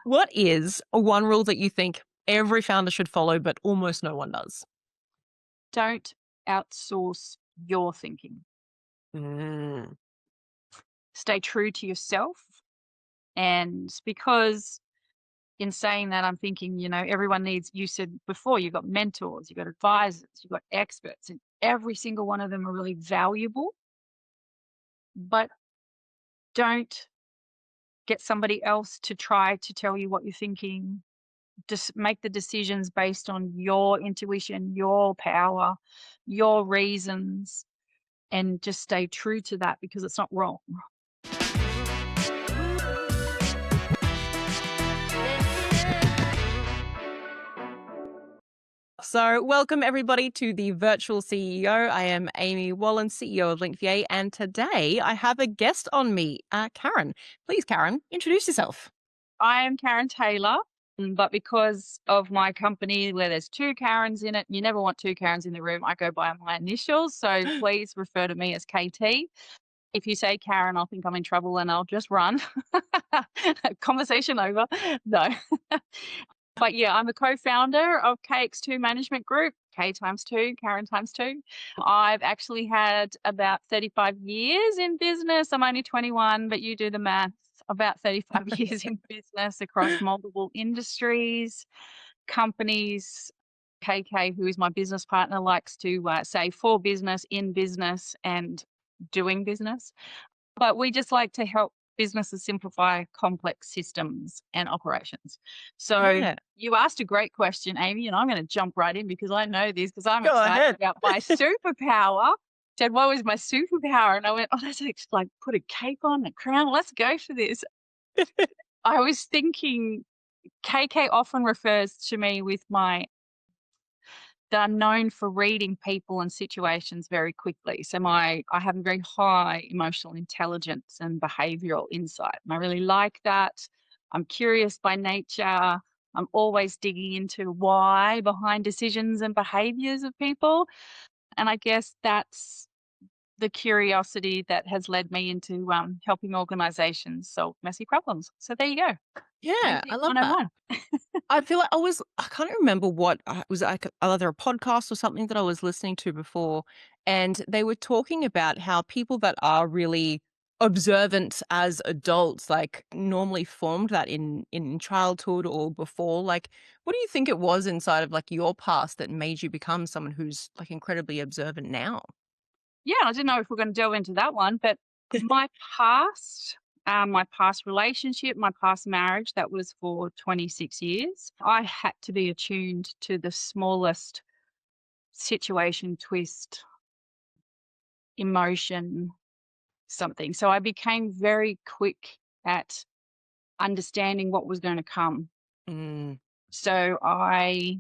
What is one rule that you think every founder should follow, but almost no one does? Don't outsource your thinking. Mm. Stay true to yourself. And because in saying that, I'm thinking, everyone needs, you said before, you've got mentors, you've got advisors, you've got experts, and every single one of them are really valuable. But don't get somebody else to try to tell you what you're thinking. Just make the decisions based on your intuition, your power, your reasons, and just stay true to that because it's not wrong. So, welcome everybody to the Virtual CEO. I am Amy Wallin, CEO of Link and today I have a guest on me, Karen. Please, Karen, introduce yourself. I am Karen Taylor, but because of my company where there's two Karens in it, you never want two Karens in the room. I go by my initials, so please refer to me as KT. If you say Karen, I'll think I'm in trouble and I'll just run. Conversation over. No. But yeah, I'm a co-founder of KX2 Management Group, K times two, Karen times two. I've actually had about 35 years in business. I'm only 21, but you do the math. About 35 years in business across multiple industries, companies. KK, who is my business partner, likes to say for business, in business, and doing business. But we just like to help businesses simplify complex systems and operations. So Yeah, you asked a great question, Amy, and I'm going to jump right in because I know this because I'm go excited ahead. about my superpower. Said, what was my superpower? And I went, oh, that's like put a cape on, a crown. Let's go for this. I was thinking KK often refers to me with that I'm known for reading people and situations very quickly. So I have a very high emotional intelligence and behavioral insight. And I really like that. I'm curious by nature. I'm always digging into why behind decisions and behaviors of people. And I guess that's the curiosity that has led me into helping organizations solve messy problems. So there you go. Yeah, I Basic love that. 101. I feel like I can't remember what it was, like either a podcast or something that I was listening to before. And they were talking about how people that are really observant as adults, like normally formed that in childhood or before. Like, what do you think it was inside of like your past that made you become someone who's like incredibly observant now? Yeah, I didn't know if we're going to delve into that one, but my past, my past relationship, my past marriage, that was for 26 years. I had to be attuned to the smallest situation, twist, emotion, something. So I became very quick at understanding what was going to come. Mm, So I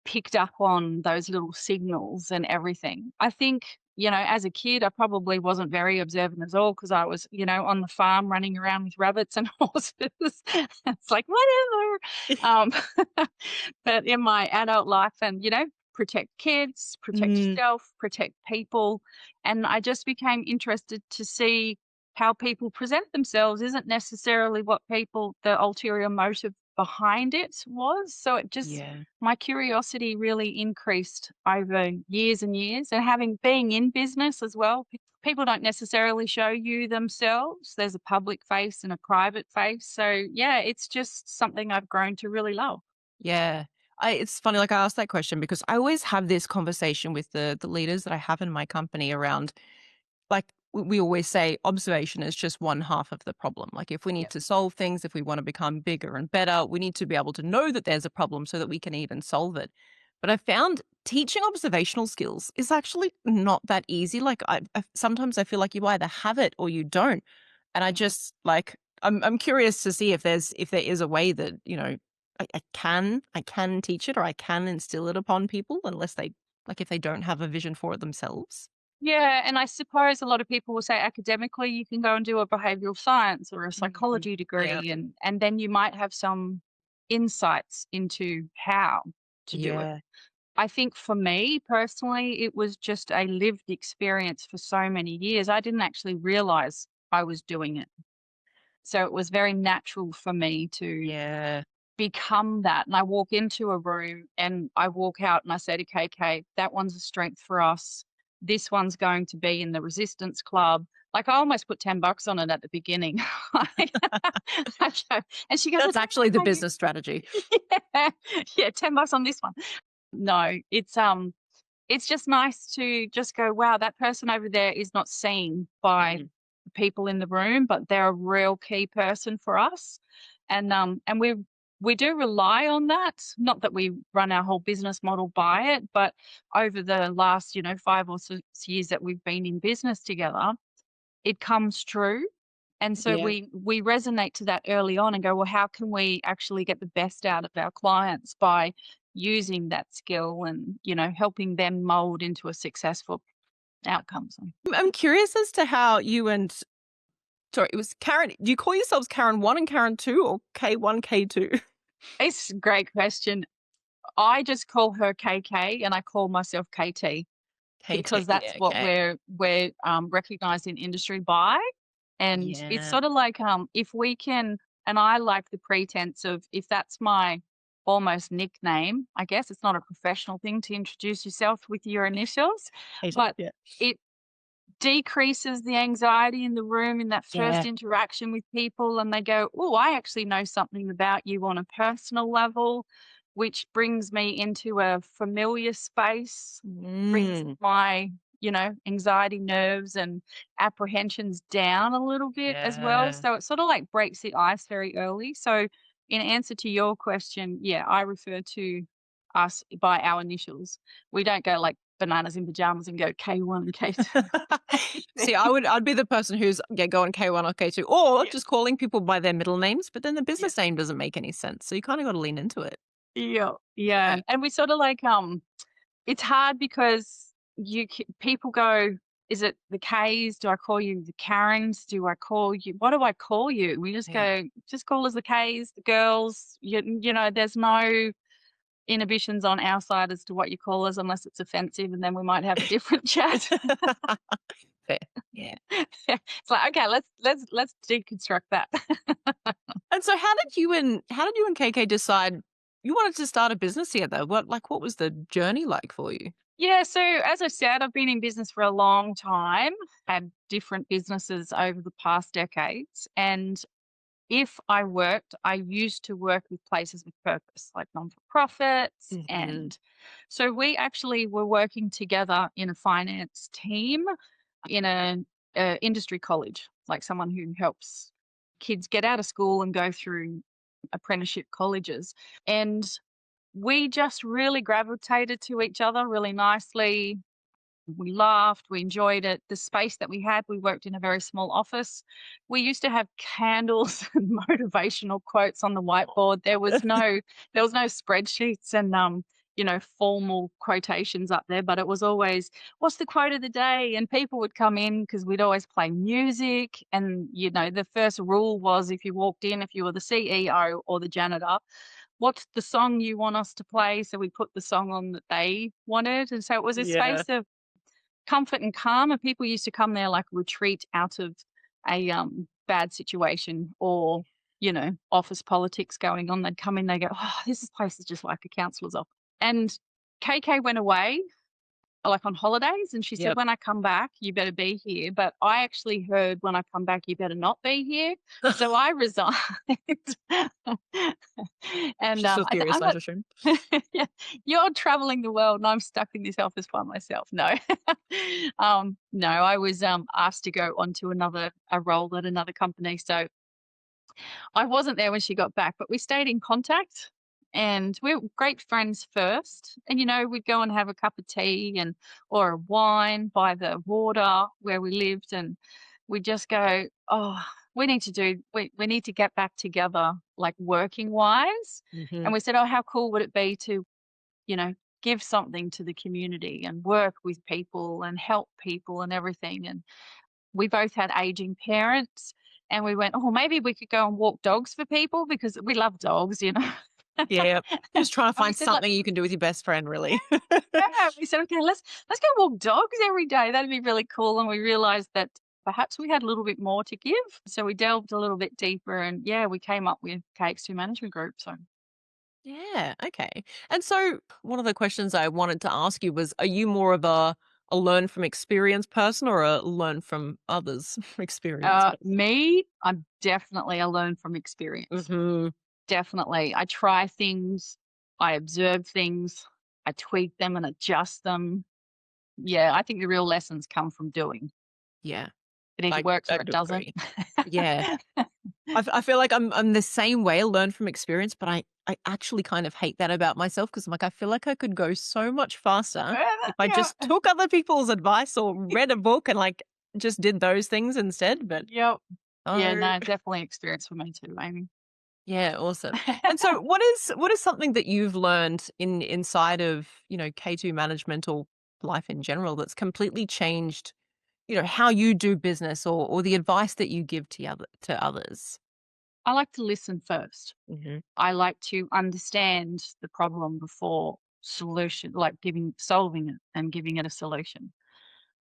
picked up on those little signals and everything. I think, as a kid, I probably wasn't very observant at all because I was, on the farm running around with rabbits and horses. It's like, whatever. Um, but in my adult life and, protect kids, protect mm, yourself, protect people. And I just became interested to see how people present themselves isn't necessarily what the ulterior motive behind it was. So it just, yeah. my curiosity really increased over years and years. And being in business as well, people don't necessarily show you themselves. There's a public face and a private face. So yeah, it's just something I've grown to really love. Yeah. It's funny, like I asked that question because I always have this conversation with the leaders that I have in my company around like we always say observation is just one half of the problem. Like if we need Yeah. to solve things, if we want to become bigger and better, we need to be able to know that there's a problem so that we can even solve it. But I found teaching observational skills is actually not that easy. Like sometimes I feel like you either have it or you don't. And I just like I'm curious to see if there is a way that, I can teach it or I can instill it upon people unless they like if they don't have a vision for it themselves. Yeah, and I suppose a lot of people will say academically you can go and do a behavioral science or a Mhm. psychology Yeah. degree and then you might have some insights into how to do it. Yeah. I think for me personally, it was just a lived experience for so many years. I didn't actually realize I was doing it. So it was very natural for me to Yeah. become that. And I walk into a room and I walk out and I say to KK, that one's a strength for us. This one's going to be in the resistance club. Like I almost put $10 on it at the beginning. I go- and she goes, I That's don't know actually the how you business strategy. yeah, yeah, $10 on this one. No, it's just nice to just go, wow, that person over there is not seen by Mm. the people in the room, but they're a real key person for us. And we do rely on that. Not that we run our whole business model by it, but over the last, 5 or 6 years that we've been in business together, it comes true. And so Yeah. we resonate to that early on and go, well, how can we actually get the best out of our clients by using that skill and, helping them mold into a successful outcome. So I'm curious as to how you and sorry, it was Karen. Do you call yourselves Karen 1 and Karen 2 or K1, K2? it's a great question. I just call her KK and I call myself KT K2. because that's Yeah, what okay. we're recognized in industry by. And it's Yeah. sort of like, if we can, and I like the pretense of if that's my almost nickname, I guess it's not a professional thing to introduce yourself with your initials, K2. but Yeah. it decreases the anxiety in the room in that Yeah. first interaction with people. And they go, oh, I actually know something about you on a personal level, which brings me into a familiar space, brings Mm. my, anxiety nerves and apprehensions down a little bit as well. Yeah. So it sort of like breaks the ice very early. So, in answer to your question, yeah, I refer to us by our initials. We don't go like bananas in pajamas and go K1 and K2. See, I'd be the person who's going K1 or K2 or Yeah, just calling people by their middle names, but then the yeah, business name doesn't make any sense. So you kind of got to lean into it. yeah, Yeah. yeah. And we sort of like it's hard because people go, is it the K's? Do I call you the Karens? Do I call you? What do I call you? We just Yeah. go, just call us the K's, the girls. There's no inhibitions on our side as to what you call us unless it's offensive, and then we might have a different chat. Fair. Yeah. It's like, okay, let's deconstruct that. And so how did you and KK decide you wanted to start a business together? What was the journey like for you? Yeah, so as I said, I've been in business for a long time, had different businesses over the past decades. And if I worked, I used to work with places with purpose, like non for profits. Mhm. And so we actually were working together in a finance team in a industry college, like someone who helps kids get out of school and go through apprenticeship colleges. And we just really gravitated to each other really nicely. We laughed, we enjoyed it. The space that we had, we worked in a very small office. We used to have candles and motivational quotes on the whiteboard. There was no spreadsheets and formal quotations up there, but it was always what's the quote of the day? And people would come in because we'd always play music. And the first rule was if you walked in, if you were the CEO or the janitor, what's the song you want us to play? So we put the song on that they wanted. And so it was a Yeah. space of comfort and calm, and people used to come there like retreat out of a bad situation or office politics going on. They'd come in, they go, oh, this place is just like a counsellor's office. And KK went away like on holidays, and she said, Yep. when I come back you better be here. But I actually heard, when I come back you better not be here. So I resigned. And She's still I said, curious, I'm I not. assume. Yeah, you're traveling the world and I'm stuck in this office by myself. No. No, I was asked to go on to a role at another company. So I wasn't there when she got back, but we stayed in contact and we were great friends first. And we'd go and have a cup of tea and or a wine by the water where we lived, and we just go, oh, we need to get back together, like working wise. And Mhm. we said, oh, how cool would it be to you know, give something to the community and work with people and help people and everything. And we both had aging parents, and we went, oh, maybe we could go and walk dogs for people because we love dogs. Yeah. Just trying to And we find said, like, something you can do with your best friend, really. yeah, we said, okay, let's go walk dogs every day. That'd be really cool. And we realized that perhaps we had a little bit more to give. So we delved a little bit deeper and yeah, we came up with KX2 Management Group. So Yeah, okay. And so one of the questions I wanted to ask you was, are you more of a learn from experience person or a learn from others experience person? me, I'm definitely a learn from experience. Mhm. Definitely. I try things, I observe things, I tweak them and adjust them. Yeah, I think the real lessons come from doing. Yeah, It either works I or it do doesn't. agree. Yeah. I feel like I'm the same way, learn from experience, but I actually kind of hate that about myself because 'cause I'm like, I feel like I could go so much faster if I Yeah. just took other people's advice or read a book and, like, just did those things instead, but Yep. Yeah, oh, no, definitely experience for me too, Amy. yeah, awesome. And so what is something that you've learned inside of, K2 management or life in general that's completely changed, how you do business or the advice that you give to others? I like to listen first. Mhm. I like to understand the problem before solving it and giving it a solution.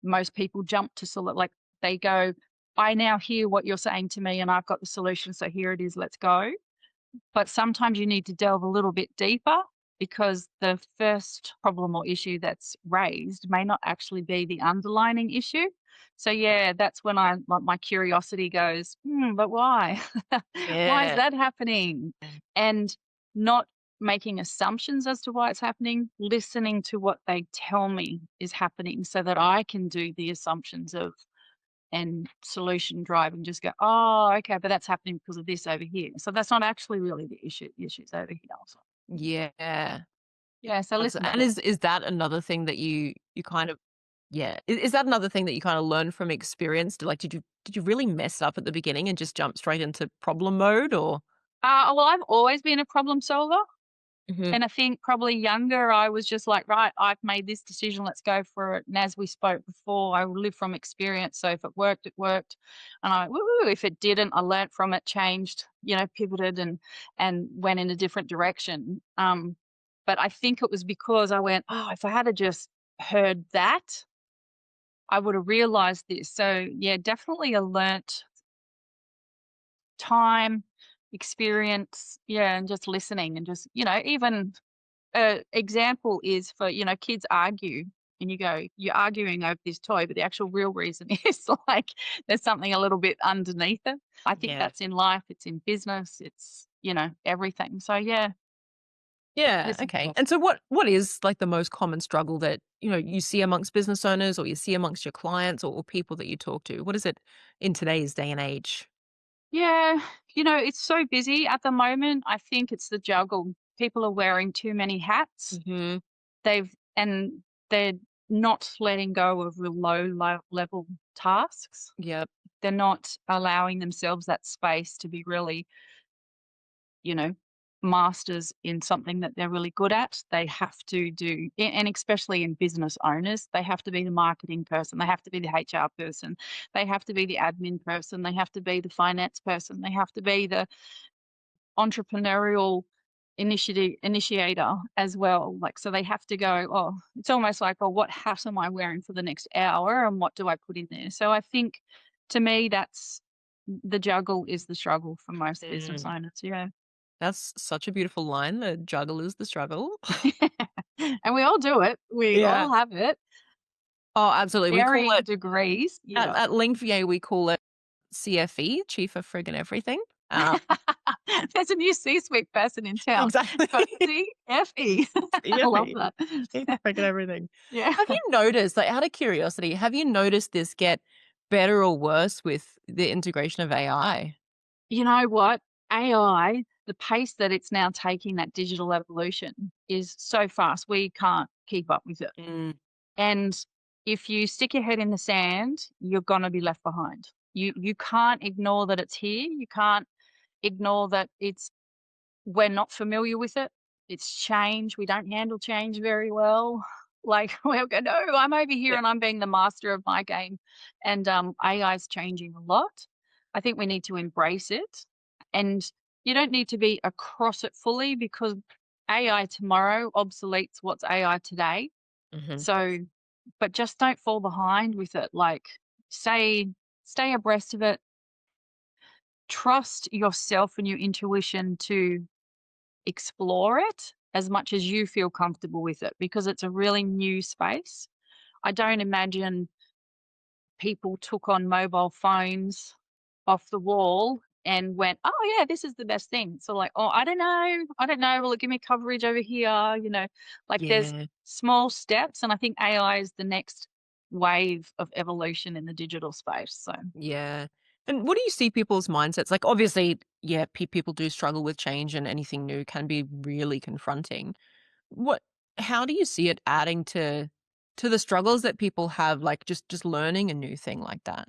Most people jump to like they go, I now hear what you're saying to me and I've got the solution. So here it is, let's go. But sometimes you need to delve a little bit deeper because the first problem or issue that's raised may not actually be the underlining issue. So yeah, that's when I like my curiosity goes, but why? Why is Yeah. that happening? And not making assumptions as to why it's happening, listening to what they tell me is happening so that I can do the assumptions of and solution drive and just go, "Oh, okay, but that's happening because of this over here." So that's not actually really the issue. The issue's over here. So, Yeah. yeah, so listen And first. is that another thing that you kind of yeah. Is that another thing that you kinda learn from experience? Like, did you really mess up at the beginning and just jump straight into problem mode or Well, I've always been a problem solver. Mhm. And I think probably younger, I was just like, right, I've made this decision, let's go for it. And as we spoke before, I live from experience. So if it worked, it worked. And I, woo, if it didn't, I learnt from it, changed, pivoted and went in a different direction. But I think it was because I went, oh, if I had just heard that, I would have realized this. So yeah, definitely a learnt time, experience, yeah, and just listening and just, even example is for, kids argue and you go, "You're arguing over this toy," but the actual real reason is like there's something a little bit underneath it. I think Yeah. that's in life, it's in business, it's, everything. So yeah, Yeah, listen okay. first. And so what is, like, the most common struggle that, you see amongst business owners or you see amongst your clients or people that you talk to? What is it in today's day and age? Yeah, it's so busy at the moment. I think it's the juggle. People are wearing too many hats. Mhm. And they're not letting go of real level tasks. Yep. They're not allowing themselves that space to be really, you know, masters in something that they're really good at. They have to do, and especially in business owners, they have to be the marketing person, they have to be the HR person, they have to be the admin person, they have to be the finance person, they have to be the entrepreneurial initiator as well. Like, so they have to go, oh, it's almost like, oh, what hat am I wearing for the next hour and what do I put in there? So I think to me, that's the juggle is the struggle for most business Mm. owners. Yeah. That's such a beautiful line, "The juggle is the struggle." And we all do it. We Yeah. all have it, Oh, absolutely. We call varying it degrees. at Yeah. Linkva, we call it CFE, Chief of Friggin' Everything. There's a new C-suite person in town. Exactly. CFE. I love CFE, that. Chief of Friggin' Everything. Yeah. Have you noticed, like, out of curiosity, have you noticed this get better or worse with the integration of AI? You know what? AI, the pace that it's now taking that digital evolution is so fast, we can't keep up with it. Mm, And if you stick your head in the sand, you're gonna be left behind. You can't ignore that it's here. You can't ignore that we're not familiar with it. It's change. We don't handle change very well. Like we'll go, no, I'm over here yeah. and I'm being the master of my game. And AI is changing a lot. I think we need to embrace it. And you don't need to be across it fully because AI tomorrow obsoletes what's AI today. Mhm. So, but just don't fall behind with it. Like, say stay abreast of it. Trust yourself and your intuition to explore it as much as you feel comfortable with it because it's a really new space. I don't imagine people took on mobile phones off the wall and went, "Oh, yeah, this is the best thing." So, like, "Oh, I don't know. I don't know. Will it give me coverage over here?" Like there's Yeah. small steps. And I think AI is the next wave of evolution in the digital space. So, Yeah. And what do you see people's mindsets? Like, obviously, yeah, people do struggle with change and anything new can be really confronting. What how do you see it adding to the struggles that people have, like just learning a new thing like that?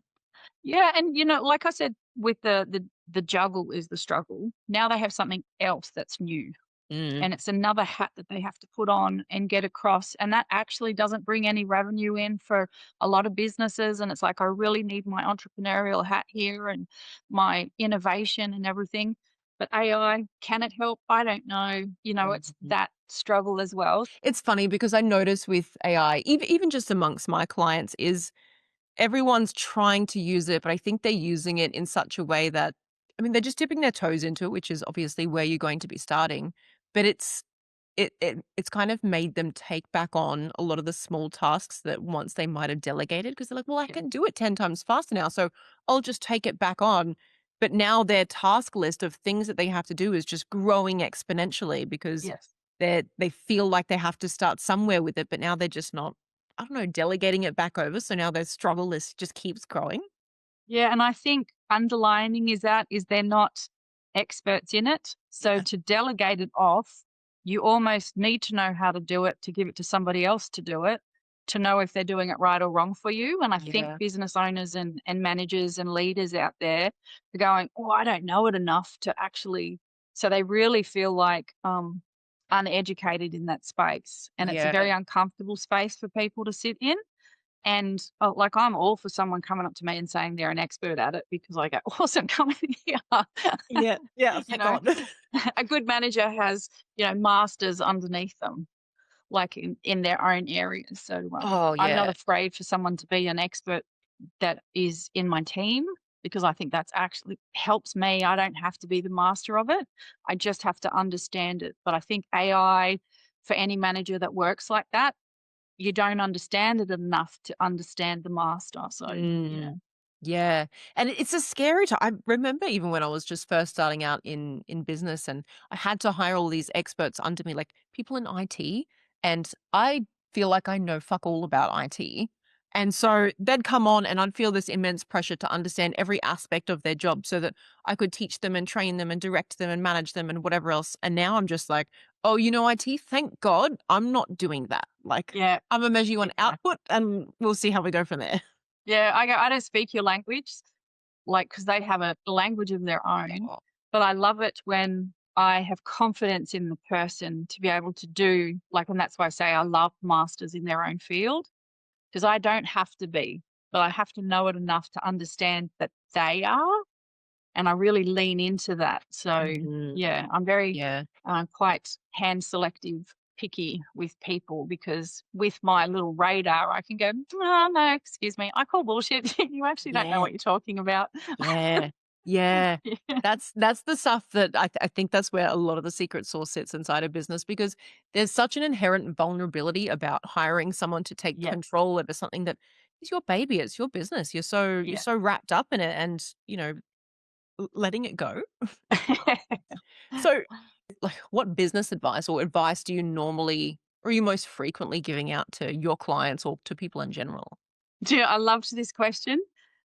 yeah. And, like I said, with the juggle is the struggle. Now they have something else that's new. Mm. And it's another hat that they have to put on and get across, and that actually doesn't bring any revenue in for a lot of businesses, and it's like, I really need my entrepreneurial hat here and my innovation and everything, but AI, can it help? I don't know, it's Mhm. that struggle as well. It's funny because I notice with AI, even just amongst my clients, is everyone's trying to use it, but I think they're using it in such a way that I mean, they're just dipping their toes into it, which is obviously where you're going to be starting. But it's kind of made them take back on a lot of the small tasks that once they might have delegated because they're like, well, I Yeah. can do it 10 times faster now. So I'll just take it back on. But now their task list of things that they have to do is just growing exponentially because Yes. they feel like they have to start somewhere with it, but now they're just not, I don't know, delegating it back over, so now their struggle list just keeps growing. Yeah, and I think underlining is they're not experts in it. So Yeah. to delegate it off, you almost need to know how to do it to give it to somebody else to do it, to know if they're doing it right or wrong for you. And I think Yeah. business owners and managers and leaders out there are going, "Oh, I don't know it enough to actually," so they really feel like uneducated in that space. And it's a Yeah. very uncomfortable space for people to sit in. And, like, I'm all for someone coming up to me and saying they're an expert at it because I go, "Awesome, come in here." Yeah. Yeah, You thank know, God. a good manager has, masters underneath them, like, in their own areas. So, Oh, I'm not yeah. afraid for someone to be an expert that is in my team because I think that's actually helps me. I don't have to be the master of it. I just have to understand it. But I think AI, for any manager that works like that, you don't understand it enough to understand the master, so, yeah. Mm. Yeah, and it's a scary time. I remember even when I was just first starting out in business and I had to hire all these experts under me, like people in IT, and I feel like I know fuck all about IT. And so they'd come on and I'd feel this immense pressure to understand every aspect of their job so that I could teach them and train them and direct them and manage them and whatever else. And now I'm just like, oh, IT, thank God I'm not doing that. Like Yeah, I'm gonna measure you on exactly. output and we'll see how we go from there. Yeah, I go, "I don't speak your language," like, because they have a language of their own, but I love it when I have confidence in the person to be able to do like, and that's why I say I love masters in their own field, because I don't have to be, but I have to know it enough to understand that they are. And I really lean into that. So, Mhm. yeah, I'm very, Yeah. quite hand selective, picky with people because with my little radar, I can go, "Oh, no, excuse me, I call bullshit. You actually don't know Yeah. what you're talking about." Yeah. Yeah. Yeah. That's the stuff that I think that's where a lot of the secret sauce sits inside a business because there's such an inherent vulnerability about hiring someone to take Yeah. control over something that is your baby, it's your business. You're Yeah. so wrapped up in it and, letting it go. So, like, what business advice or advice do you normally or are you most frequently giving out to your clients or to people in general? Do you know, I loved this question,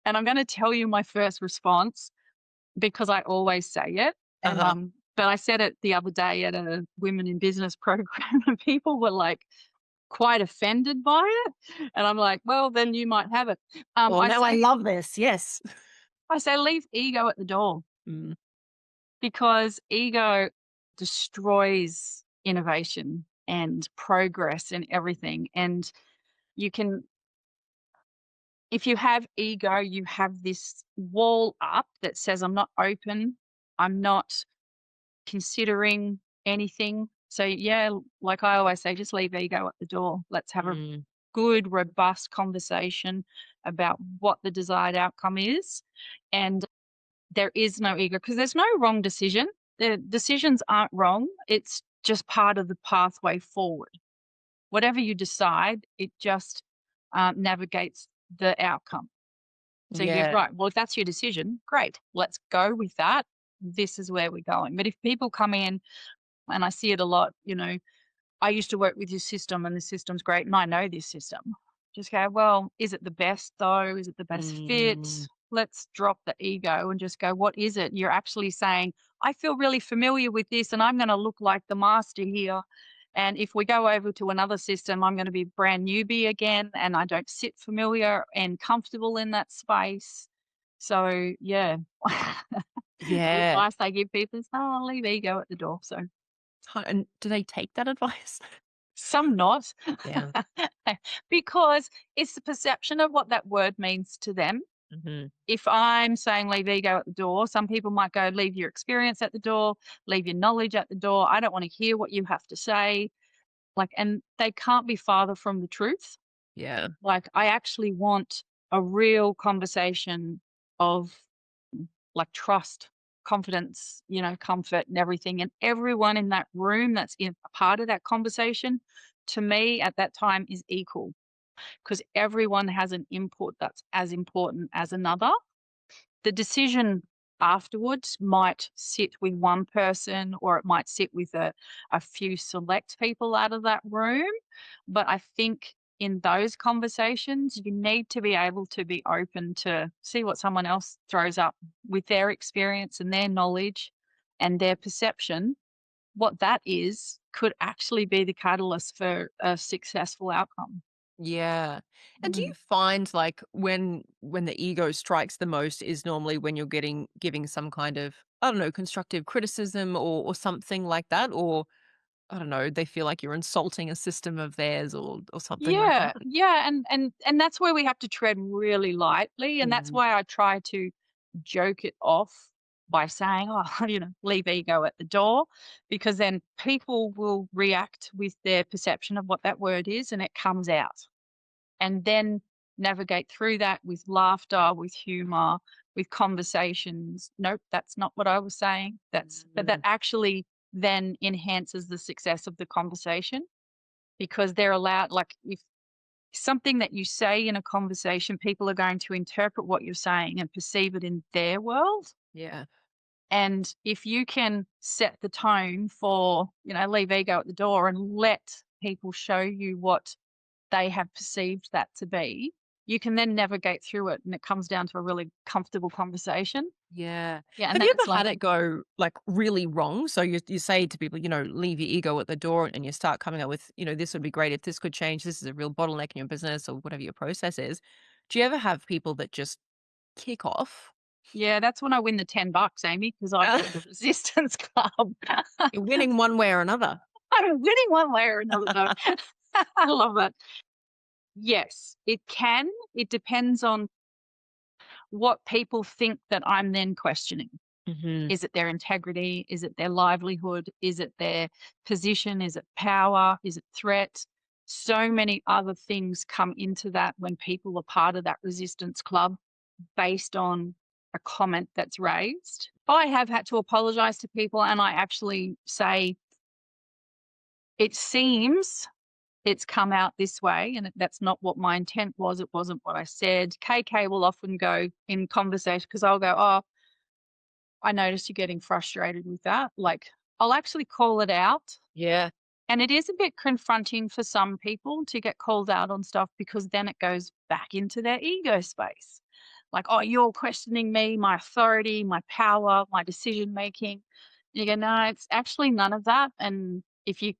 and I'm gonna tell you my first response because I always say it, and, Uh-huh. but I said it the other day at a women in business program, and people were, like, quite offended by it, and I'm like, "Well, then you might have it." Well, I now I say love this. Yes. I say leave ego at the door Mm. because ego destroys innovation and progress and everything, and you can if you have ego, you have this wall up that says, "I'm not open, I'm not considering anything." So, yeah, like I always say, just leave ego at the door. Let's have a Mm. good, robust conversation about what the desired outcome is. And there is no ego because there's no wrong decision. The decisions aren't wrong. It's just part of the pathway forward. Whatever you decide, it just navigates the outcome. So you Yeah. right, well, if that's your decision, great. Let's go with that. This is where we're going. But if people come in, and I see it a lot, I used to work with your system and the system's great and I know this system. Just go, well, is it the best though? Is it the best fit? Mm, Let's drop the ego and just go, what is it? You're actually saying, I feel really familiar with this and I'm going to look like the master here. And if we go over to another system, I'm going to be brand newbie again and I don't sit familiar and comfortable in that space. So, yeah, the yeah. advice I give people is, oh, leave ego at the door. So, And do they take that advice? some not, Yeah. because it's the perception of what that word means to them. Mhm. If I'm saying leave ego at the door, some people might go, leave your experience at the door, leave your knowledge at the door. I don't want to hear what you have to say. And they can't be farther from the truth. Yeah. I actually want a real conversation of trust, confidence, comfort and everything. And everyone in that room that's in a part of that conversation, to me at that time is equal because everyone has an input that's as important as another. The decision afterwards might sit with one person or it might sit with a few select people out of that room. But I think in those conversations, you need to be able to be open to see what someone else throws up with their experience and their knowledge and their perception. What that is could actually be the catalyst for a successful outcome. Yeah. And do you Mm. find like when the ego strikes the most is normally when you're giving some kind of, I don't know, constructive criticism or something like that? Or I don't know, they feel like you're insulting a system of theirs or something like Yeah, that? yeah, and that's where we have to tread really lightly, and that's Mm, why I try to joke it off by saying, "Oh, leave ego at the door," because then people will react with their perception of what that word is, and it comes out, and then navigate through that with laughter, with humor, with conversations. Nope, that's not what I was saying. But that mm, actually then enhances the success of the conversation because they're allowed, if something that you say in a conversation, people are going to interpret what you're saying and perceive it in their world. yeah. And if you can set the tone for, leave ego at the door and let people show you what they have perceived that to be, you can then navigate through it and it comes down to a really comfortable conversation. Yeah. Yeah. And Have you that's ever like, had it go like really wrong? So you say to people, leave your ego at the door and you start coming up with, this would be great if this could change. This is a real bottleneck in your business or whatever your process is. Do you ever have people that just kick off? yeah, that's when I win the $10, Amy, because I go to the resistance club. You're winning one way or another. I'm winning one way or another, though. I love it. Yes, it can. It depends on what people think that I'm then questioning. Hmm. Is it their integrity? Is it their livelihood? Is it their position? Is it power? Is it threat? So many other things come into that when people are part of that resistance club based on a comment that's raised. I have had to apologize to people and I actually say, it seems it's come out this way and that's not what my intent was. It wasn't what I said. KK will often go in conversation because I'll go, oh, I noticed you're getting frustrated with that. I'll actually call it out. Yeah. And it is a bit confronting for some people to get called out on stuff because then it goes back into their ego space. Like, oh, you're questioning me, my authority, my power, my decision making. You go, no, it's actually none of that. And if you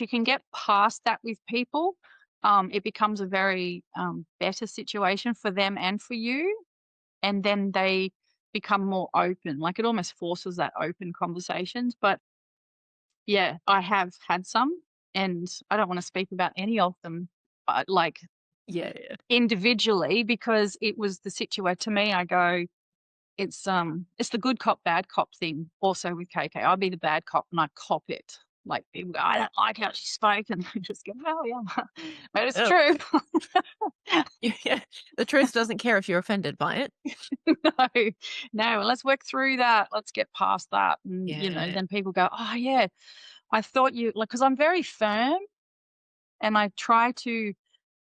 can get past that with people, it becomes a very better situation for them and for you. And then they become more open. Like it almost forces that open conversations. But yeah, I have had some, and I don't want to speak about any of them, but Yeah. Yeah. individually because it was the situation. To me, I go, it's the good cop, bad cop thing. Also with KK, I'd be the bad cop and I cop it. like, people go, "I don't like how she spoke," and I just go, "Oh, yeah, but it's Oh, true." yeah. The truth doesn't care if you're offended by it. No, no, let's work through that. Let's get past that. And, Yeah. then people go, "Oh, yeah, I thought you," like, because I'm very firm and I try to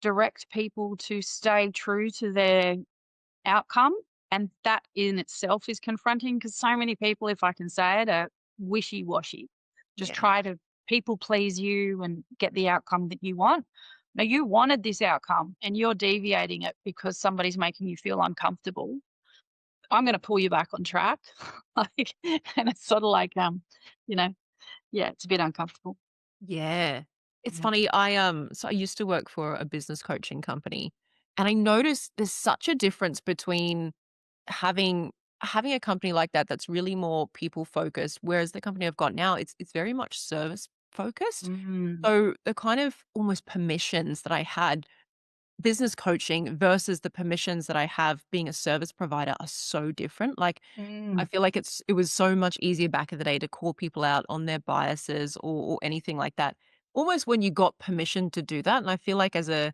direct people to stay true to their outcome. And that in itself is confronting because so many people, if I can say it, are wishy washy. Just Yeah. try to people please you and get the outcome that you want. Now, you wanted this outcome and you're deviating it because somebody's making you feel uncomfortable. I'm going to pull you back on track. Like, and it's sort of like, you know, yeah, it's a bit uncomfortable. Yeah. It's Yeah. funny, so I used to work for a business coaching company, and I noticed there's such a difference between having having a company like that that's really more people focused, whereas the company I've got now, it's very much service focused. Mm, So the kind of almost permissions that I had business coaching versus the permissions that I have being a service provider are so different. Like, I mm, feel like it was so much easier back in the day to call people out on their biases or anything like that. Almost when you got permission to do that. And I feel like as a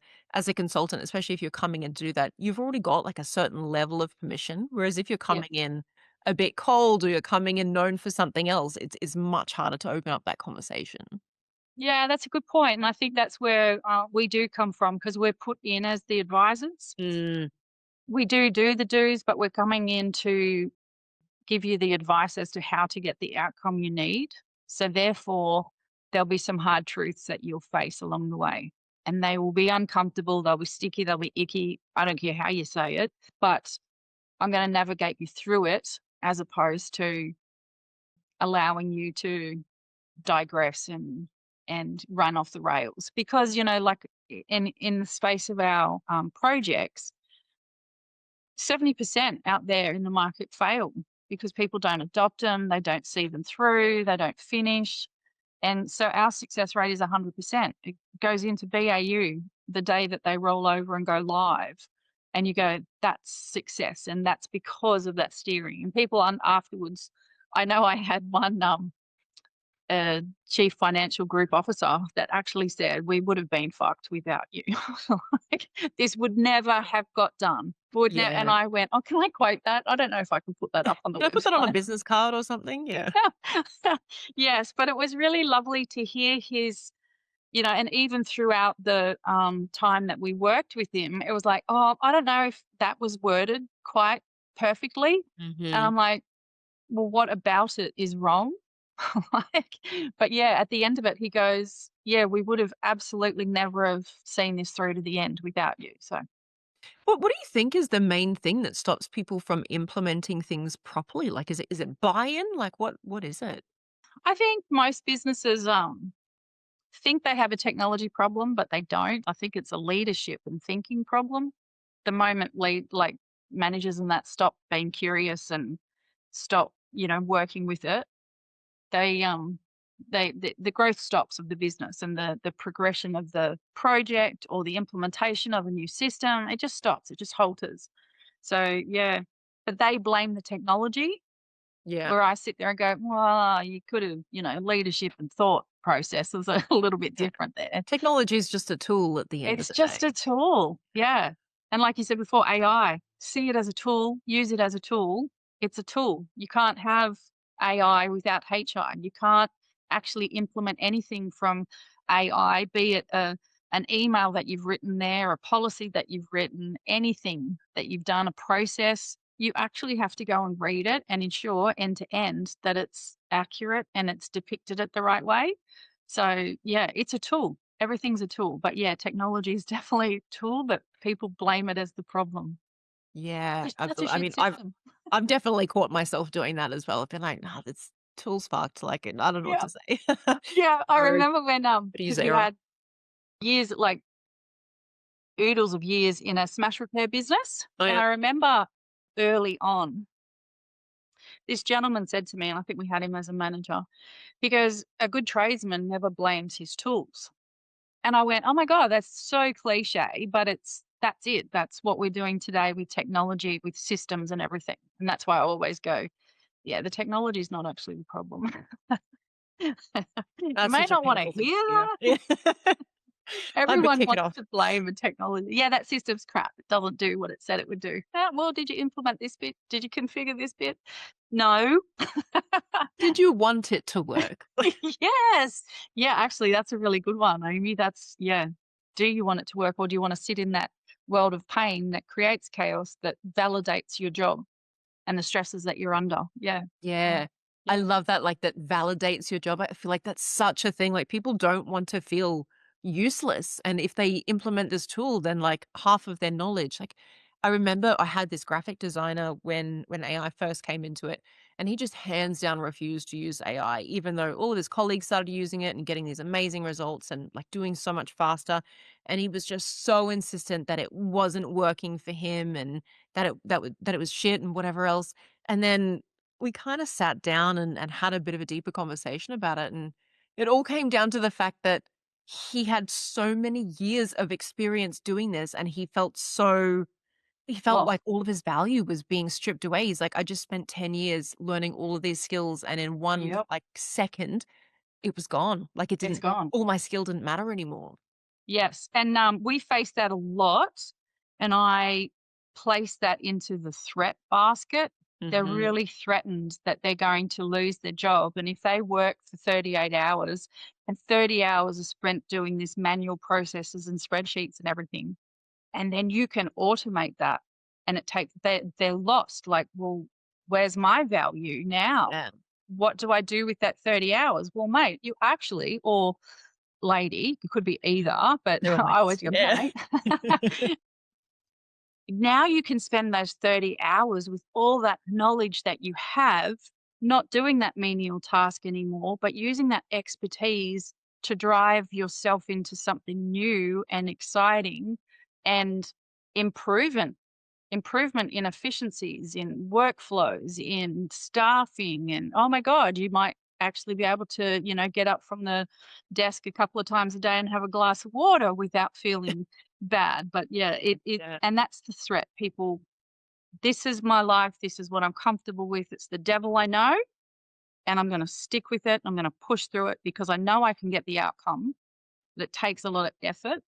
consultant, especially if you're coming in to do that, you've already got like a certain level of permission. Whereas if you're yeah. coming in a bit cold or you're coming in known for something else, it's much harder to open up that conversation. Yeah, that's a good point, and I think that's where, we do come from because 'cause we're put in as the advisors. Mm, We do the do's, but we're coming in to give you the advice as to how to get the outcome you need. So, therefore, there'll be some hard truths that you'll face along the way, and they will be uncomfortable, they'll be sticky, they'll be icky. I don't care how you say it, but I'm gonna navigate you through it as opposed to allowing you to digress and run off the rails because like in the space of our projects 70% out there in the market fail because people don't adopt them, they don't see them through, they don't finish, and so our success rate is 100%. It goes into BAU the day that they roll over and go live, and you go, that's success, and that's because of that steering. And people on afterwards, I know I had one a chief financial group officer that actually said, "We would have been fucked without you." Like, this would never have got done. Would ne and yeah. I went, "Oh, can I quote that? I don't know if I can put that up on the Can I put that on a website." business card or something? Yeah. Yes, but it was really lovely to hear his and even throughout the, time that we worked with him, it was like, "Oh, I don't know if that was worded quite perfectly." And Mhm. I'm like, well, what about it is wrong? Like, but yeah, at the end of it, he goes, "Yeah, we would have absolutely never have seen this through to the end without you." So What do you think is the main thing that stops people from implementing things properly? Like, is it buy-in? Like, what is it? I think most businesses think they have a technology problem, but they don't. I think it's a leadership and thinking problem. The moment like managers and that stop being curious and stop, working with it, they the growth stops of the business and the progression of the project or the implementation of a new system, it just stops, it just halters. So yeah, but they blame the technology Yeah. where I sit there and go, well, you could have, leadership and thought processes are a little bit Yeah. different there. Technology is just a tool at the end of It's the just day. a tool. Yeah. And like you said before, AI, see it as a tool, use it as a tool. It's a tool. You can't have AI without HI. You can't actually implement anything from AI, be it an email that you've written there, a policy that you've written, anything that you've done, a process. You actually have to go and read it and ensure end to end that it's accurate and it's depicted it the right way. So, yeah, it's a tool. Everything's a tool, but yeah, technology is definitely a tool, but people blame it as the problem. Yeah, That's a absolutely. I shit mean, I've system. I've definitely caught myself doing that as well. I've been like, "Nah, this tool's fucked." Like, I don't know what Yeah. to say. Yeah, I Or remember when, because user we error. had years, like oodles of years in a smash repair business, Oh, and yeah. I remember early on, this gentleman said to me, and I think we had him as a manager, he goes, "A good tradesman never blames his tools." And I went, "Oh my god, that's so cliche, but that's it. That's what we're doing today with technology, with systems and everything." And that's why I always go, "Yeah, the technology is not actually the problem." You That's may such a not wanna painful thing hear to hear. that. Yeah. Time to Everyone kick it wants off. to blame the technology. Yeah, that system's crap. It doesn't do what it said it would do. Well, did you implement this bit? Did you configure this bit? No. Did you want it to work? Yes. Yeah, actually, that's a really good one, Amy. That's yeah. Do you want it to work or do you wanna sit in that world of pain that creates chaos that validates your job and the stresses that you're under? Yeah. Yeah. Yeah. I Yeah. love that, like, that validates your job. I feel like that's such a thing, like, people don't want to feel useless, and if they implement this tool, then, like, half of their knowledge I remember I had this graphic designer when AI first came into it, and he just hands down refused to use AI, even though all of his colleagues started using it and getting these amazing results and, like, doing so much faster, and he was just so insistent that it wasn't working for him and that it was shit and whatever else, and then we kinda sat down and had a bit of a deeper conversation about it, and it all came down to the fact that he had so many years of experience doing this, and he felt Lost. like all of his value was being stripped away. He's like, "I just spent 10 years learning all of these skills, and in one, Yep. like, second, it was gone. Like, it It's didn't gone. all my skill didn't matter anymore." Yes, and, we face that a lot, and I place that into the threat basket. They're Mhm. really threatened that they're going to lose their job, and if they work for 38 hours and 30 hours are spent doing this manual processes and spreadsheets and everything, and then you can automate that, and it takes they're lost, like, "Well, where's my value now? Yeah. What do I do with that 30 hours?" Well, mate, you actually or lady, it could be either, but They were I mates. always go Yeah. mate. Now you can spend those 30 hours with all that knowledge that you have, not doing that menial task anymore, but using that expertise to drive yourself into something new and exciting and improvement improvement in efficiencies, in workflows, in staffing, and oh my God, you might actually be able to, get up from the desk a couple of times a day and have a glass of water without feeling bad. But yeah, it Yeah. and that's the threat. People, this is my life, this is what I'm comfortable with. It's the devil I know, and I'm gonna stick with it. I'm gonna push through it because I know I can get the outcome. But it takes a lot of effort.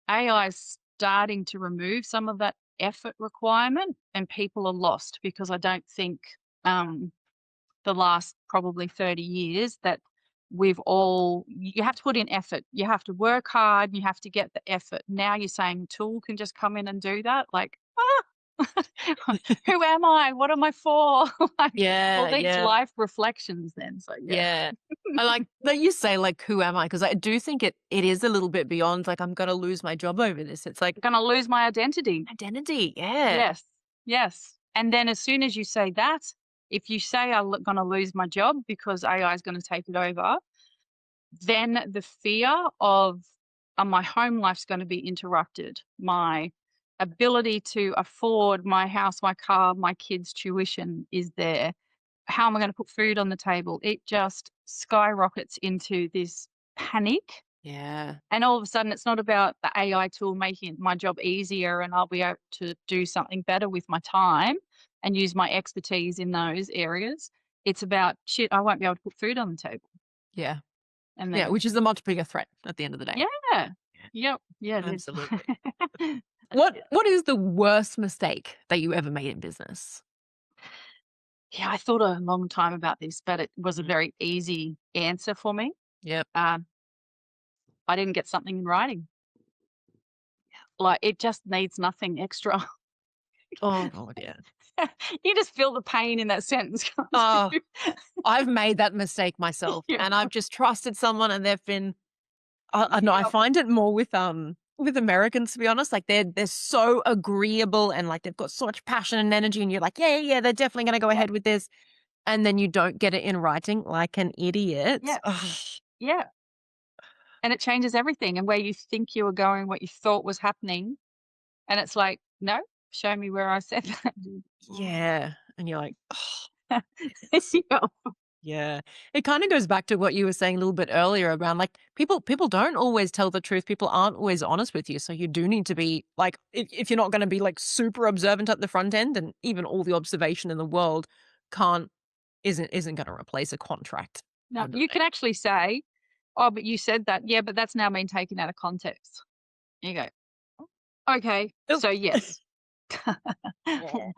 AI is starting to remove some of that effort requirement, and people are lost because I don't think um, the last probably 30 years that we've all, you have to put in effort. You have to work hard. You have to get the effort. Now you're saying tool can just come in and do that. Like, who am I? What am I for? Like all Yeah, these yeah. life reflections then. So yeah, Yeah. I like that you say, like, "Who am I?" Because I do think it is a little bit beyond, like, "I'm gonna lose my job over this." It's like I'm going to lose my identity. identity, yeah. Yes, yes. And then as soon as you say that, if you say I'm gonna lose my job because AI is gonna take it over, then the fear of, my home life's gonna be interrupted. My ability to afford my house, my car, my kids' tuition is there. How am I gonna put food on the table? It just skyrockets into this panic, Yeah. and all of a sudden, it's not about the AI tool making my job easier and I'll be able to do something better with my time and use my expertise in those areas. It's about, shit, I won't be able to put food on the table. Yeah. And Yeah, then, which is a much bigger threat at the end of the day. yeah, Yeah, yep, yeah, it is. absolutely. Yeah. What is the worst mistake that you ever made in business? Yeah, I thought a long time about this, but it was a Mhm. very easy answer for me. Yep. Um, I didn't get something in writing. Like, it just needs nothing extra. Oh god, yeah. You just feel the pain in that sentence, can't Oh, you? I've made that mistake myself, Yeah. and I've just trusted someone and they've been I know I Yep. find it more with Americans, to be honest, like, they're so agreeable and, like, they've got so much passion and energy, and you're like, "Yeah, yeah, yeah, they're definitely gonna go Yep. ahead with this," and then you don't get it in writing like an idiot. Yeah. Ugh. Yeah. And it changes everything and where you think you were going, what you thought was happening. And it's like, no, show me where I said that. Yeah, and you're like, Yeah. yeah. It kinda goes back to what you were saying a little bit earlier around, like, people don't always tell the truth, people aren't always honest with you, so you do need to be, like, if you're not gonna be, like, super observant at the front end, and even all the observation in the world can't isn't gonna replace a contract. Now I don't you can actually say, "Oh, but you said that." "Yeah, but that's now been taken out of context." You go, "Okay, know. so Oop. yes." Yeah.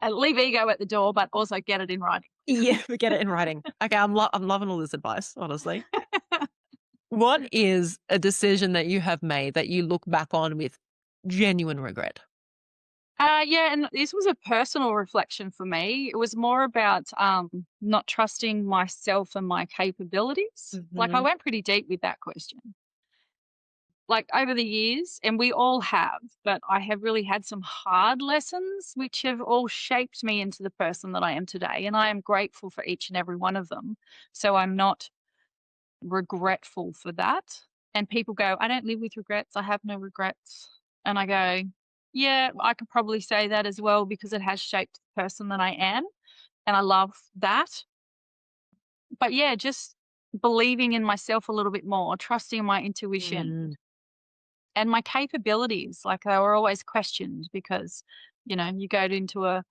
And leave ego at the door, but also get it in writing. Yeah, we get it in writing. Okay, I'm loving all this advice, honestly. What is a decision that you have made that you look back on with genuine regret? Yeah, and this was a personal reflection for me. It was more about not trusting myself and my capabilities. Like I Mhm. went pretty deep with that question. Like over the years, and we all have, but I have really had some hard lessons which have all shaped me into the person that I am today. And I am grateful for each and every one of them. So I'm not regretful for that. And people go, I don't live with regrets. I have no regrets. And I go, yeah, I could probably say that as well because it has shaped the person that I am. And I love that. But yeah, just believing in myself a little bit more, trusting my intuition Mm. and my capabilities. Like they were always questioned because, you go into a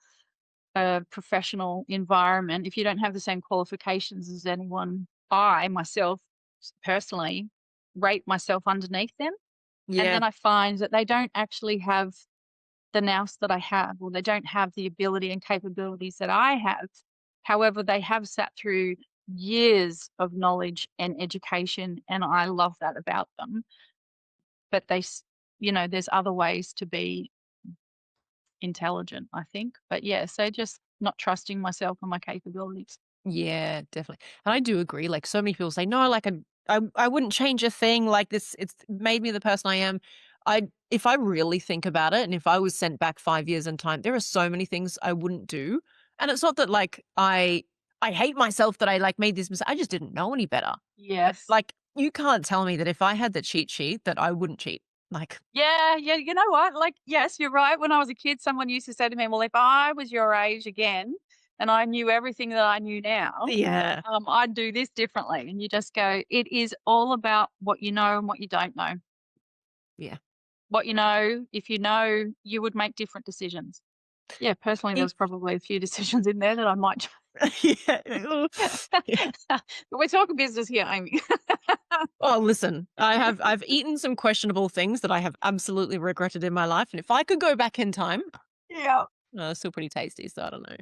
professional environment. If you don't have the same qualifications as anyone, I myself personally rate myself underneath them. And Yeah, then I find that they don't actually have the nous that I have, or they don't have the ability and capabilities that I have. However, they have sat through years of knowledge and education, and I love that about them. But there's other ways to be intelligent, I think. But yeah, so just not trusting myself and my capabilities. yeah, definitely. And I do agree. Like so many people say, no, like I wouldn't change a thing. Like this, it's made me the person I am. If I really think about it, and if I was sent back 5 years in time, there are so many things I wouldn't do. And it's not that like I hate myself that I like made this mistake. I just didn't know any better. But Yes. like you can't tell me that if I had the cheat sheet that I wouldn't cheat. Like Yeah, yeah, you know what? Like, yes, you're right. When I was a kid, someone used to say to me, "Well, if I was your age again and I knew everything that I knew now, yeah, I'd do this differently." And you just go, it is all about what you know and what you don't know. yeah. What you know, if you know, you would make different decisions. Yeah, personally, there If was probably a few decisions in there that I might. yeah. But we're talking business here, Amy. Oh, listen, I've eaten some questionable things that I have absolutely regretted in my life, and if I could go back in time, Yeah. it's still pretty tasty, so I don't know.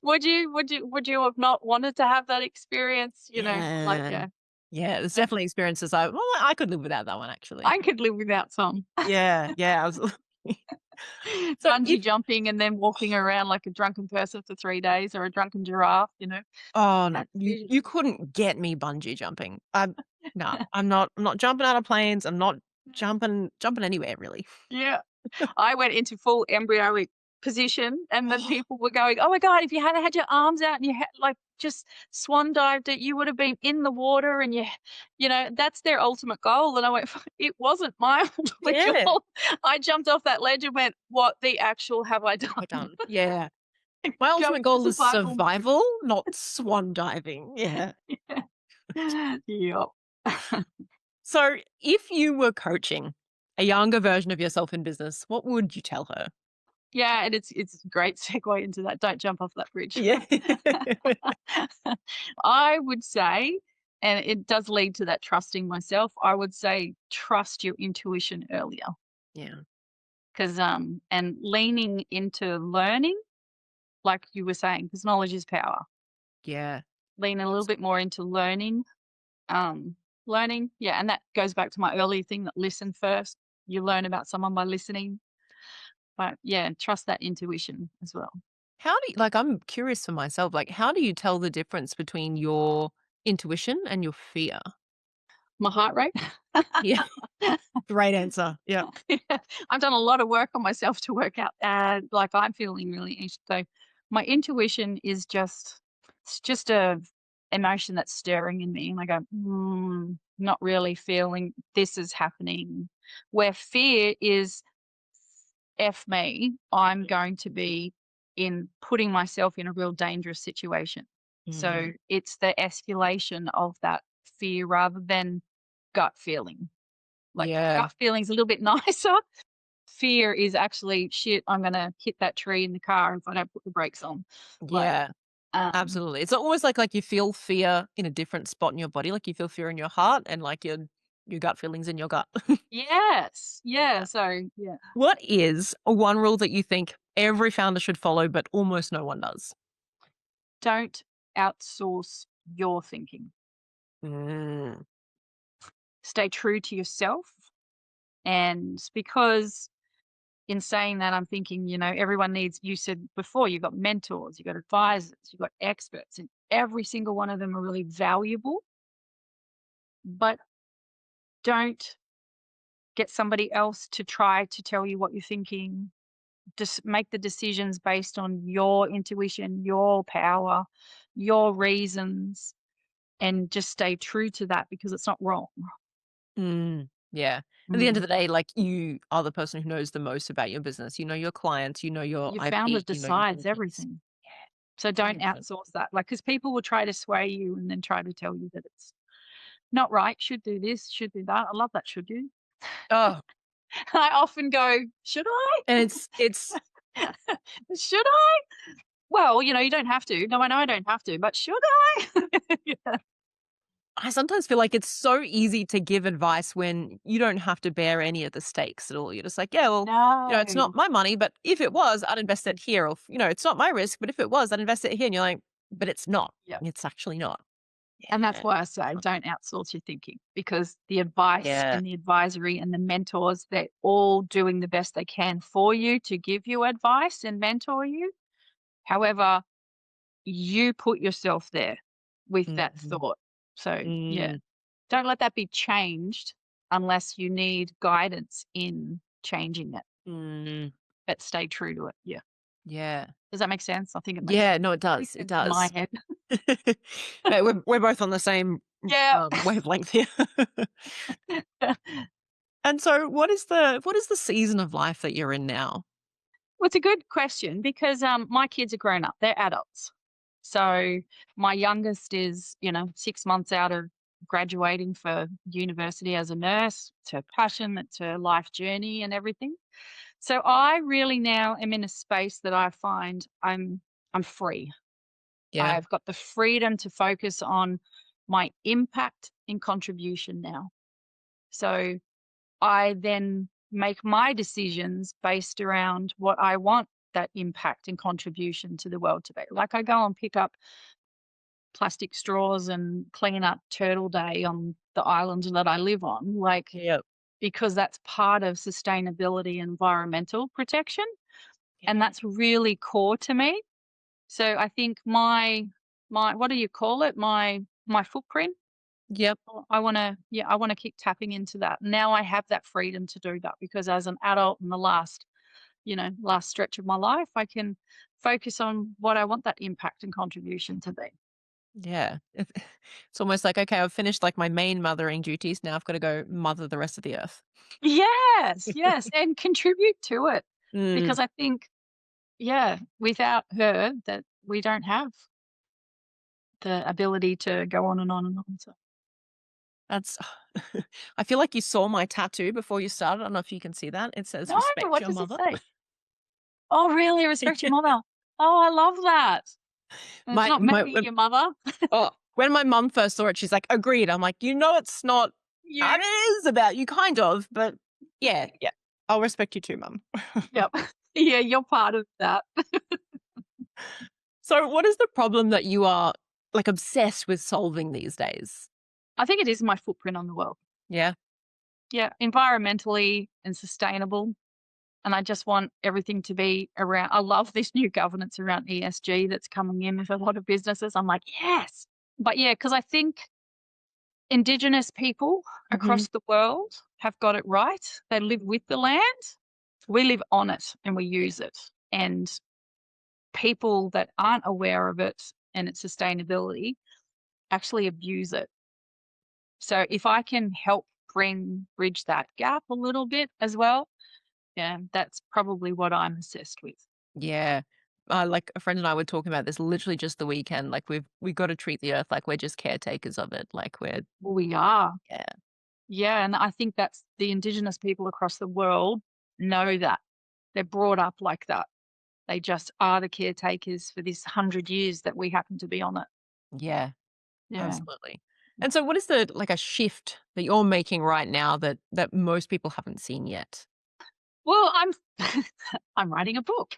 Would you have not wanted to have that experience? Like, Yeah. yeah, Yeah, there's yeah, definitely experiences I could live without that one, actually. I could live without some. Yeah, yeah, absolutely. So Bungee if jumping and then walking around like a drunken person for 3 days or a drunken giraffe, oh, no, bad you decision. you couldn't get me bungee jumping. No, I'm not jumping out of planes, I'm not jumping anywhere, really. Yeah. I went into full embryonic position, and then people were going, "Oh my god, if you had had your arms out and you had, like, just swan dived it, you would have been in the water and that's their ultimate goal." And I went, "It wasn't my ultimate Yeah. goal." I jumped off that ledge and went, "What the actual have I We're done?" done. Yeah. My Go ultimate into goal is survival mode. survival, not swan diving. Yeah. Yep. So, if you were coaching a younger version of yourself in business, what would you tell her? Yeah, and it's a great segue into that. Don't jump off that bridge. Yeah. I would say, and it does lead to that trusting myself, I would say trust your intuition earlier. Yeah. Because and leaning into learning, like you were saying, because knowledge is power. Yeah. Lean a little bit more into learning. Um, learning, yeah, and that goes back to my earlier thing that listen first. You learn about someone by listening. But yeah, trust that intuition as well. How do you like, I'm curious for myself, like, how do you tell the difference between your intuition and your fear? My heart rate. Yeah. Great answer. Yeah. Yeah, I've done a lot of work on myself to work out, like, I'm feeling really anxious, so my intuition is it's just a emotion that's stirring in me, and I go, not really feeling this is happening." Where fear is, "F me, I'm going to be in putting myself in a real dangerous situation." So, Mhm. it's the escalation of that fear rather than gut feeling. Like, Yeah. gut feeling's a little bit nicer. Fear is actually, "Shit, I'm gonna hit that tree in the car if I don't put the brakes on." Like, Yeah. Um, Absolutely. It's almost like you feel fear in a different spot in your body, like you feel fear in your heart and like your gut feelings in your gut. yes. Yeah. Yeah. So, yeah. What is a one rule that you think every founder should follow, but almost no one does? Don't outsource your thinking. Mm, Stay true to yourself. And because in saying that, I'm thinking, everyone needs, you said before, you've got mentors, you've got advisors, you've got experts, and every single one of them are really valuable. But don't get somebody else to try to tell you what you're thinking. Just make the decisions based on your intuition, your power, your reasons, and just stay true to that because it's not wrong. yeah. At the end of Mm. the day, like you are the person who knows the most about your business. You know your clients, you know your Your founder IP, you know your decides audience. everything. So don't 100%. outsource that. Like, because people will try to sway you and then try to tell you that it's not right, should do this, should do that. I love that, should you? Oh, I often go, "Should and I? it's Should I?" Well, you don't have to. No, I know I don't have to, but should I? Yeah. I sometimes feel like it's so easy to give advice when you don't have to bear any of the stakes at all. You're just like, yeah, well, it's not No. my money, but if it was, I'd invest it here. Or, it's not my risk, but if it was, I'd invest it here. And you're like, but it's not. Yeah. It's actually not. And that's Yeah. why I say don't outsource your thinking because the advice Yeah. and the advisory and the mentors, they're all doing the best they can for you to give you advice and mentor you. However, you put yourself there with that Mhm. thought. So, yeah, Mm, don't let that be changed unless you need guidance in changing it, mm, but stay true to it. Yeah. yeah. Does that make sense? I think it makes Yeah. No, it complete does. It sense in my does. head. Hey, we're both on the same Yeah. wavelength here. And so, what is the season of life that you're in now? Well, it's a good question because my kids are grown up; they're adults. So my youngest is, 6 months out of graduating for university as a nurse. It's her passion, it's her life journey, and everything. So I really now am in a space that I find I'm free. Yeah. I've got the freedom to focus on my impact and contribution now. So I then make my decisions based around what I want that impact and contribution to the world to be. Like I go and pick up plastic straws and clean up Turtle Day on the island that I live on, like Yep. because that's part of sustainability and environmental protection. And Yeah. that's really core to me. So I think my what do you call it? My footprint. Yep. I wanna keep tapping into that. Now I have that freedom to do that because as an adult in the last stretch of my life, I can focus on what I want that impact and contribution to be. Yeah. It's almost like, okay, I've finished like my main mothering duties. Now I've got to go mother the rest of the earth. Yes, yes, and contribute to it Mm, because I think, yeah, without her, that we don't have the ability to go on and on and on. So that's, I feel like you saw my tattoo before you started. I don't know if you can see that. It says no, respect what your does it mother. say? Oh, really? Respect your Yeah. mother. Oh, I love that. And it's My, not my, maybe your mother. oh, when my mum first saw it, she's like, agreed. I'm like, it's not, You. it is about you kind of, but yeah, yeah. I'll respect you too, mum. Yep. Yeah, you're part of that. So what is the problem that you are like obsessed with solving these days? I think it is my footprint on the world. Yeah. Yeah, environmentally and sustainable. And I just want everything to be around. I love this new governance around ESG that's coming in with a lot of businesses. I'm like, yes. But yeah, because I think Indigenous people Mhm. across the world have got it right. They live with the land. We live on it and we use it. And people that aren't aware of it and its sustainability actually abuse it. So if I can help bridge that gap a little bit as well, yeah, that's probably what I'm obsessed with. Yeah. Like a friend and I were talking about this literally just the weekend. Like we got to treat the earth like we're just caretakers of it. Like we're Well, we are. yeah. Yeah, and I think that's the Indigenous people across the world know that. They're brought up like that. They just are the caretakers for this 100 years that we happen to be on it. Yeah, Yeah. absolutely. And so what is the like a shift that you're making right now that most people haven't seen yet? Well, I'm I'm writing a book.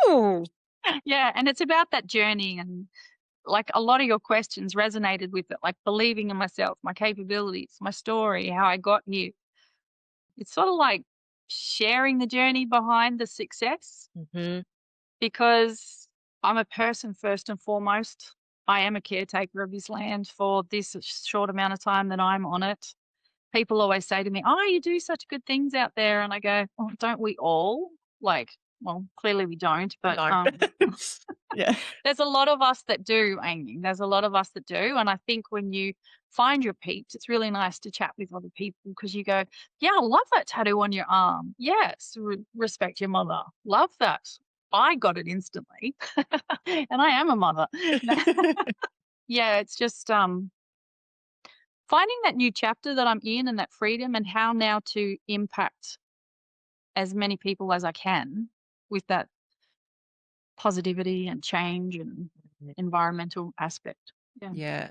Ooh. Yeah, and it's about that journey, and like a lot of your questions resonated with it, like believing in myself, my capabilities, my story, how I got here. It's sort of like sharing the journey behind the success Mhm. because I'm a person first and foremost. I am a caretaker of this land for this short amount of time that I'm on it. People always say to me, "Oh, you do such good things out there." And I go, "Oh, don't we all?" Like, well, clearly we don't, but No. Yeah. there's a lot of us that do, Amy. There's a lot of us that do. And I think when you find your peeps, it's really nice to chat with other people because you go, "Yeah, I love that tattoo on your arm. Yes, respect your mother. Love that. I got it instantly." And I am a mother. Yeah, it's just finding that new chapter that I'm in and that freedom and how now to impact as many people as I can with that positivity and change and environmental aspect. Yeah. Yeah.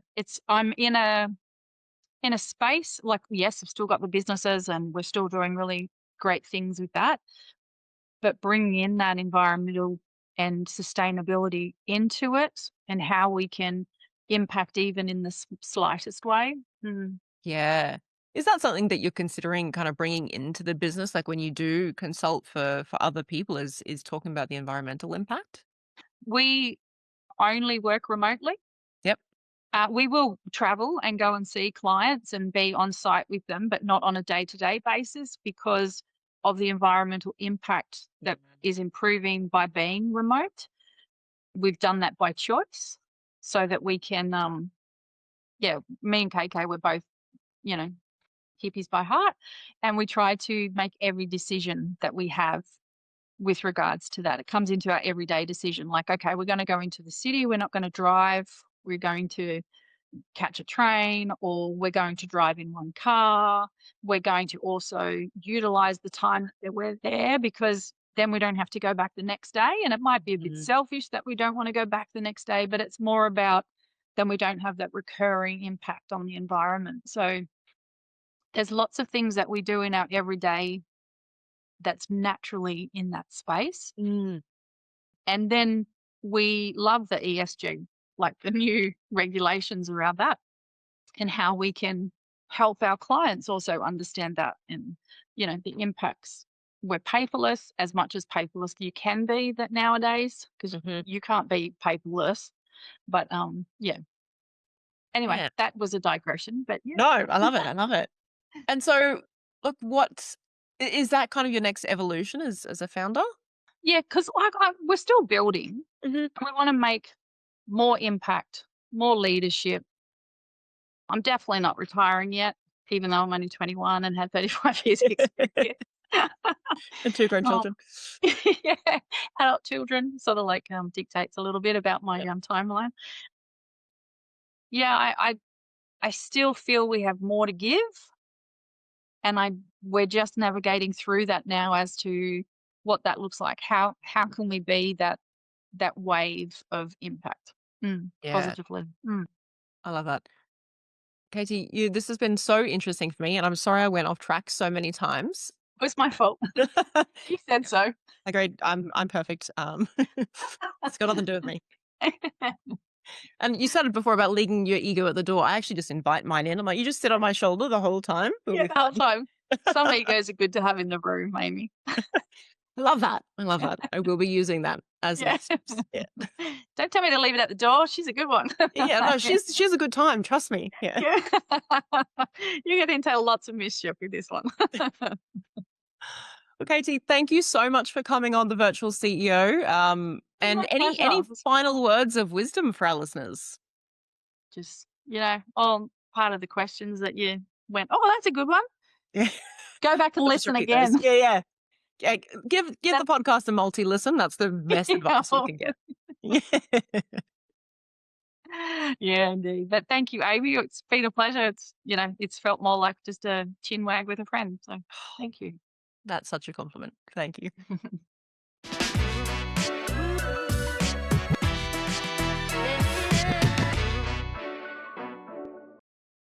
I'm in a space like, yes, I've still got the businesses and we're still doing really great things with that, but bringing in that environmental and sustainability into it and how we can impact even in the slightest way. Mm. Yeah. Is that something that you're considering kind of bringing into the business, like when you do consult for other people, is talking about the environmental impact? We only work remotely. Yep. We will travel and go and see clients and be on site with them, but not on a day to day basis because of the environmental impact that is improving by being remote. We've done that by choice so that we can, yeah, me and KK, we're both, you know, hippies by heart. And we try to make every decision that we have with regards to that. It comes into our everyday decision like, okay, we're going to go into the city, we're not going to drive, we're going to catch a train or we're going to drive in one car. We're going to also utilize the time that we're there because then we don't have to go back the next day. And it might be a bit Mhm. selfish that we don't want to go back the next day, but it's more about then we don't have that recurring impact on the environment. So there's lots of things that we do in our everyday that's naturally in that space. Mm. And then we love the ESG, like the new regulations around that and how we can help our clients also understand that and the impacts. We're paperless as much as paperless you can be that nowadays because Mhm. you can't be paperless. But yeah. Anyway, Yeah. that was a digression. But No, yeah, I love it. I love it. And so, look, is that kind of your next evolution as a founder? yeah, because we're still building. Mhm. And we want to make more impact, more leadership. I'm definitely not retiring yet, even though I'm only 21 and had 35 years experience. And 2 Um, grandchildren. yeah, adult children sort of like, dictates a little bit about my, Yep. timeline. Yeah, I still feel we have more to give, and we're just navigating through that now as to what that looks like. How can we be that wave of impact, Yeah, positively? I love that. Katie, this has been so interesting for me, and I'm sorry I went off track so many times. It's my fault. You said so. Agreed. I'm perfect. It's got nothing to do with me. And you said it before about leaving your ego at the door. I actually just invite mine in. I'm like, you just sit on my shoulder the whole time. We'll Yeah, be the whole fine. time. Some egos are good to have in the room, Amy. I love that. I love that. I will be using that as Yeah. next steps. Yeah. Don't tell me to leave it at the door. She's a good one. Yeah, no, she's a good time, trust me. Yeah. Yeah. You're gonna entail lots of mischief with this one. Well, Katie, thank you so much for coming on the virtual CEO. My And any pleasure. It's final words of wisdom for our listeners? just, all part of the questions that you went, "Oh, that's a good one." Yeah. Go back and I'll just listen repeat those. again. Yeah, yeah. Yeah, give the That podcast a multi-listen. That's the best advice we can get. Yeah. Yeah, indeed. But thank you, Amy. It's been a pleasure. It's felt more like just a chin wag with a friend. So thank you. That's such a compliment. Thank you.